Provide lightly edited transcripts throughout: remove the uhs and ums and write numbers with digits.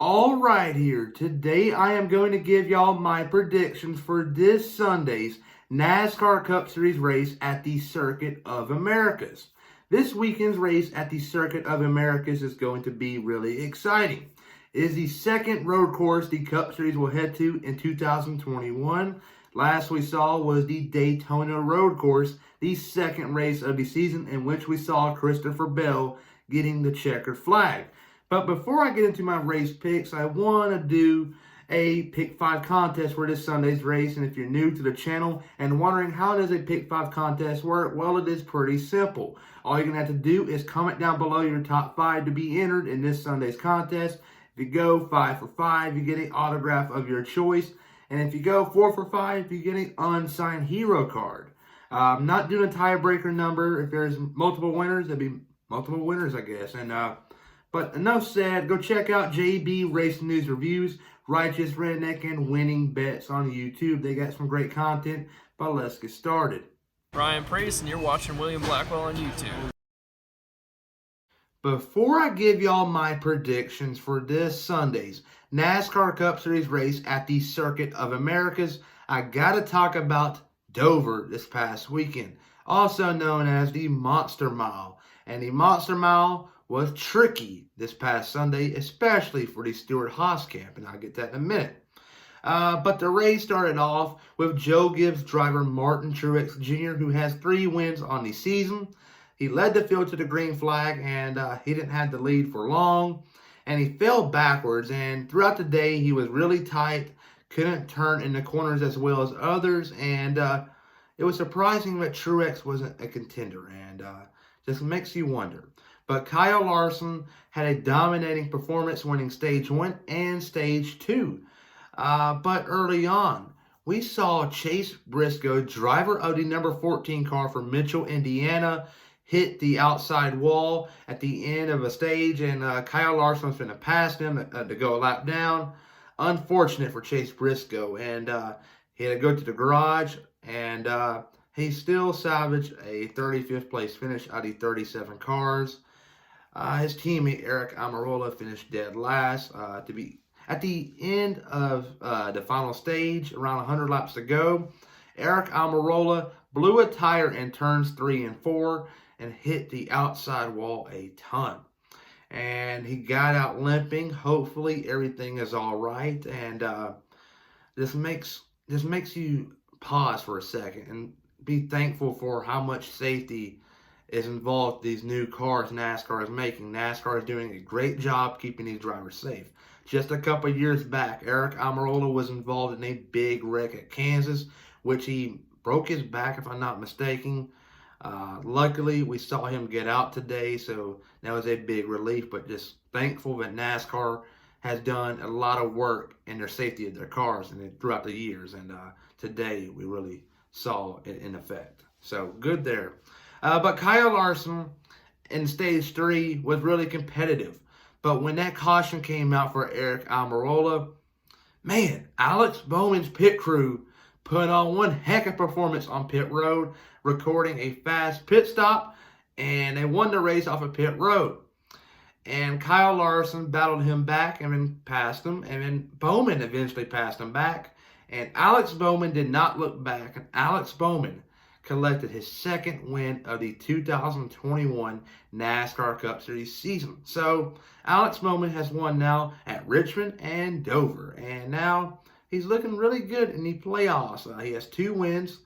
All right, here. Today I am going to give y'all my predictions for this Sunday's NASCAR Cup Series race at the Circuit of Americas. This weekend's race at the Circuit of Americas is going to be really exciting. It is the second road course the Cup Series will head to in 2021. Last we saw was the Daytona Road Course, the second race of the season in which we saw Christopher Bell getting the checkered flag. But before I get into my race picks, I want to do a Pick 5 contest for this Sunday's race. And if you're new to the channel and wondering how does a Pick 5 contest work, well, it is pretty simple. All you're going to have to do is comment down below your top 5 to be entered in this Sunday's contest. If you go 5 for 5, you get an autograph of your choice. And if you go 4 for 5, you get an unsigned hero card. I'm not doing a tiebreaker number. If there's multiple winners, there'll be multiple winners, I guess. But enough said, go check out JB Racing News Reviews, Righteous Redneck, and Winning Bets on YouTube. They got some great content, but let's get started. Ryan Priest, and you're watching William Blackwell on YouTube. Before I give y'all my predictions for this Sunday's NASCAR Cup Series race at the Circuit of Americas, I gotta talk about Dover this past weekend, also known as the Monster Mile. And the Monster Mile was tricky this past Sunday, especially for the Stewart-Haas camp, and I'll get that in a minute. But the race started off with Joe Gibbs driver Martin Truex Jr., who has 3 wins on the season. He led the field to the green flag, and he didn't have the lead for long, and he fell backwards, and throughout the day, he was really tight, couldn't turn in the corners as well as others, and it was surprising that Truex wasn't a contender, and just makes you wonder. But Kyle Larson had a dominating performance, winning stage 1 and stage 2. But early on, we saw Chase Briscoe, driver of the number 14 car for Mitchell, Indiana, hit the outside wall at the end of a stage, and Kyle Larson was going to pass him to go a lap down. Unfortunate for Chase Briscoe, and he had to go to the garage, and he still salvaged a 35th place finish out of 37 cars. His teammate Eric Almirola finished dead last to be at the end of the final stage, around 100 laps to go. Eric Almirola blew a tire in turns 3 and 4 and hit the outside wall a ton. And he got out limping. Hopefully everything is all right. And this makes you pause for a second and be thankful for how much safety is involved these new cars NASCAR is making. NASCAR is doing a great job keeping these drivers safe. Just a couple years back, Eric Almirola was involved in a big wreck at Kansas, which he broke his back, if I'm not mistaken. Luckily, we saw him get out today, so that was a big relief, but just thankful that NASCAR has done a lot of work in their safety of their cars and throughout the years, and today we really saw it in effect. So good there. But Kyle Larson in stage 3 was really competitive. But when that caution came out for Eric Almirola, man, Alex Bowman's pit crew put on one heck of a performance on pit road, recording a fast pit stop, and they won the race off of pit road. And Kyle Larson battled him back and then passed him, and then Bowman eventually passed him back. And Alex Bowman did not look back, and Alex Bowman collected his second win of the 2021 NASCAR Cup Series season. So Alex Bowman has won now at Richmond and Dover, and now he's looking really good in the playoffs. He has 2 wins.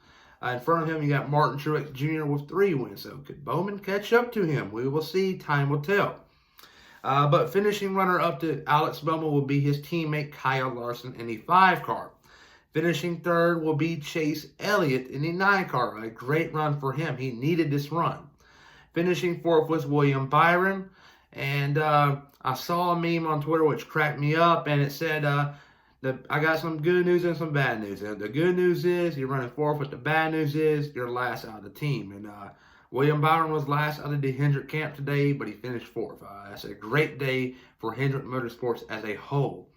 In front of him, you got Martin Truex Jr. with 3 wins. So could Bowman catch up to him? We will see. Time will tell. But finishing runner-up to Alex Bowman will be his teammate Kyle Larson in the 5 car. Finishing third will be Chase Elliott in the 9 car. A great run for him. He needed this run. Finishing fourth was William Byron. And I saw a meme on Twitter which cracked me up, and it said, I got some good news and some bad news. And the good news is you're running fourth, but the bad news is you're last out of the team. And William Byron was last out of the Hendrick camp today, but he finished fourth. That's a great day for Hendrick Motorsports as a whole.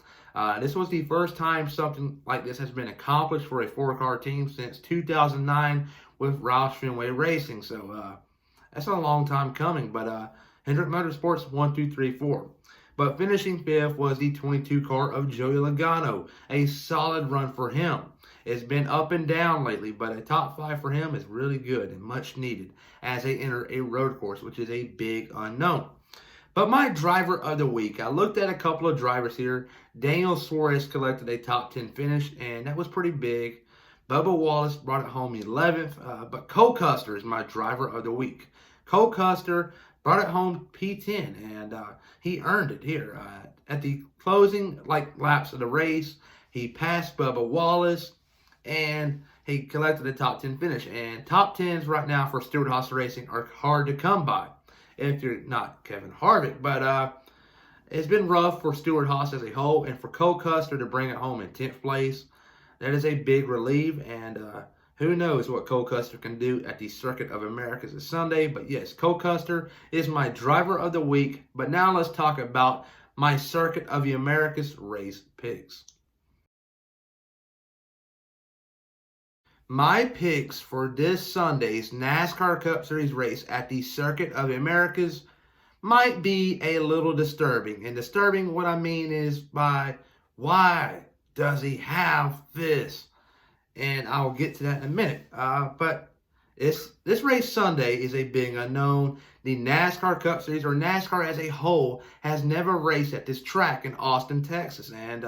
This was the first time something like this has been accomplished for a 4-car team since 2009 with Roush Fenway Racing. So that's a long time coming, but Hendrick Motorsports 1, 2, 3, 4. But finishing fifth was the 22 car of Joey Logano. A solid run for him. It's been up and down lately, but a top 5 for him is really good and much needed as they enter a road course, which is a big unknown. But my driver of the week, I looked at a couple of drivers here. Daniel Suarez collected a top 10 finish, and that was pretty big. Bubba Wallace brought it home 11th, but Cole Custer is my driver of the week. Cole Custer brought it home P10, and he earned it here. At the closing laps of the race, he passed Bubba Wallace, and he collected a top 10 finish. And top 10s right now for Stewart-Haas Racing are hard to come by if you're not Kevin Harvick. But it's been rough for Stewart-Haas as a whole, and for Cole Custer to bring it home in 10th place, that is a big relief, and who knows what Cole Custer can do at the Circuit of Americas this Sunday. But yes, Cole Custer is my driver of the week. But now let's talk about my Circuit of the Americas race picks. My picks for this Sunday's NASCAR Cup Series race at the Circuit of the Americas might be a little disturbing. And disturbing, what I mean is by why does he have this? And I'll get to that in a minute. But this race Sunday is a big unknown. The NASCAR Cup Series, or NASCAR as a whole, has never raced at this track in Austin, Texas. And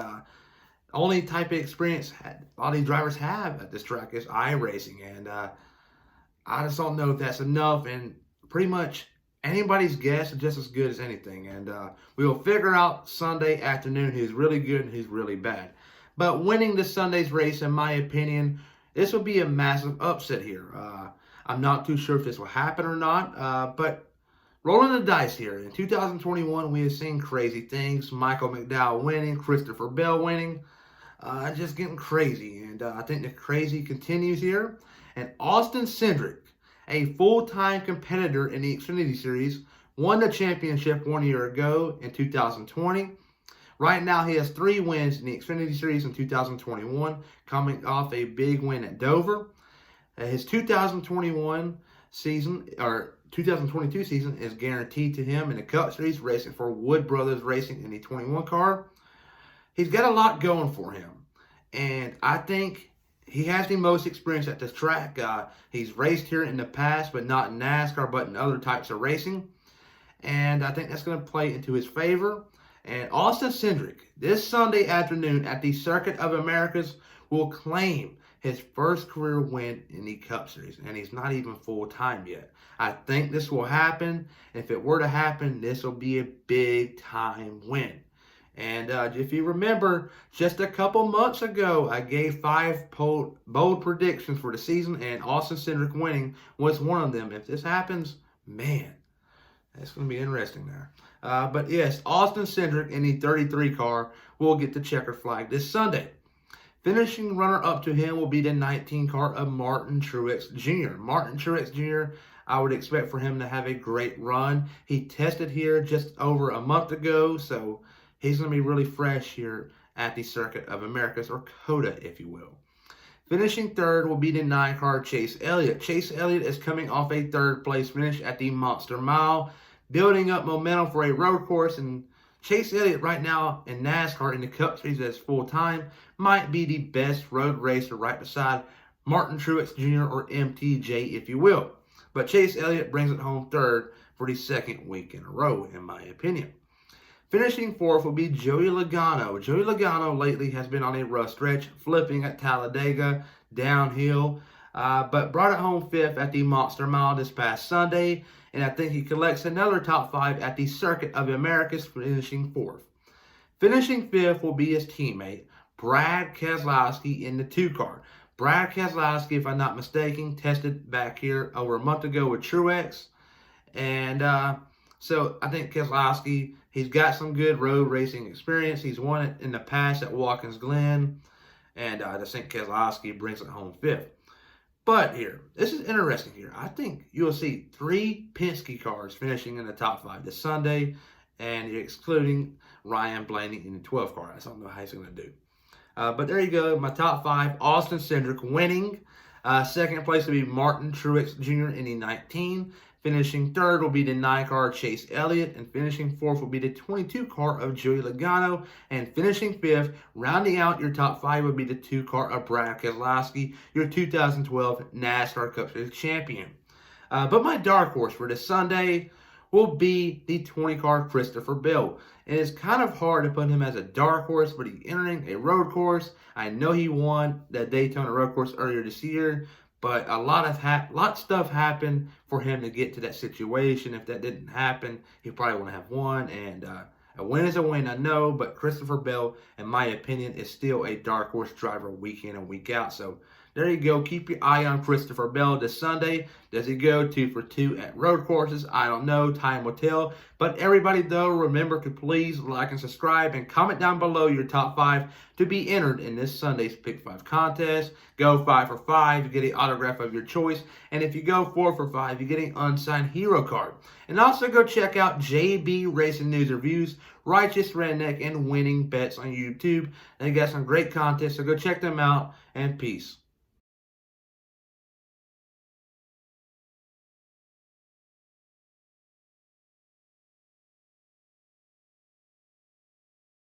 only type of experience a lot of these drivers have at this track is iRacing. And I just don't know if that's enough. And pretty much anybody's guess is just as good as anything. And we will figure out Sunday afternoon who's really good and who's really bad. But winning this Sunday's race, in my opinion, this will be a massive upset here. I'm not too sure if this will happen or not, but rolling the dice here. In 2021, we have seen crazy things. Michael McDowell winning, Christopher Bell winning, just getting crazy. And I think the crazy continues here. And Austin Cindric, a full-time competitor in the Xfinity Series, won the championship 1 year ago in 2020. Right now, he has 3 wins in the Xfinity Series in 2021, coming off a big win at Dover. His 2021 season, or 2022 season, is guaranteed to him in the Cup Series, racing for Wood Brothers Racing in the 21 car. He's got a lot going for him, and I think he has the most experience at this track. He's raced here in the past, but not in NASCAR, but in other types of racing, and I think that's going to play into his favor. And Austin Cindric, this Sunday afternoon at the Circuit of Americas, will claim his first career win in the Cup Series. And he's not even full-time yet. I think this will happen. If it were to happen, this will be a big-time win. And if you remember, just a couple months ago, I gave 5 bold predictions for the season, and Austin Cindric winning was one of them. If this happens, man, that's going to be interesting there. But yes, Austin Cindric in the 33 car will get the checkered flag this Sunday. Finishing runner-up to him will be the 19 car of Martin Truex Jr. Martin Truex Jr., I would expect for him to have a great run. He tested here just over a month ago, so he's going to be really fresh here at the Circuit of Americas, or COTA, if you will. Finishing third will be the 9 car Chase Elliott. Chase Elliott is coming off a 3rd place finish at the Monster Mile, building up momentum for a road course. And Chase Elliott right now in NASCAR in the Cup Series as full-time might be the best road racer right beside Martin Truex Jr. or MTJ, if you will. But Chase Elliott brings it home 3rd for the 2nd week in a row, in my opinion. Finishing 4th will be Joey Logano. Joey Logano lately has been on a rough stretch, flipping at Talladega, downhill, but brought it home 5th at the Monster Mile this past Sunday. And I think he collects another top 5 at the Circuit of the Americas, finishing 4th. Finishing 5th will be his teammate, Brad Keselowski, in the 2 car. Brad Keselowski, if I'm not mistaken, tested back here over a month ago with Truex. And so I think Keselowski, he's got some good road racing experience. He's won it in the past at Watkins Glen. And I just think Keselowski brings it home 5th. But here, this is interesting here. I think you'll see 3 Penske cars finishing in the top 5 this Sunday, and you're excluding Ryan Blaney in the 12 car. I don't know how he's going to do. But there you go, my top 5. Austin Cindric winning. 2nd place will be Martin Truex Jr. in the 19. Finishing third will be the 9 car of Chase Elliott, and finishing fourth will be the 22 car of Joey Logano, and finishing fifth, rounding out your top 5, would be the 2 car of Brad Keselowski, your 2012 NASCAR Cup Series champion. But my dark horse for this Sunday will be the 20 car Christopher Bell. And it's kind of hard to put him as a dark horse, but he's entering a road course. I know he won the Daytona road course earlier this year, but a lot of stuff happened for him to get to that situation. If that didn't happen, he probably wouldn't have won. And a win is a win, I know, but Christopher Bell, in my opinion, is still a dark horse driver week in and week out. So there you go. Keep your eye on Christopher Bell this Sunday. Does he go 2 for 2 at road courses? I don't know. Time will tell. But everybody, though, remember to please like and subscribe and comment down below your top 5 to be entered in this Sunday's Pick 5 contest. Go 5 for 5. You get an autograph of your choice. And if you go 4 for 5, you get an unsigned hero card. And also go check out JB Racing News Reviews, Righteous Redneck, and Winning Bets on YouTube. They got some great contests, so go check them out. And peace.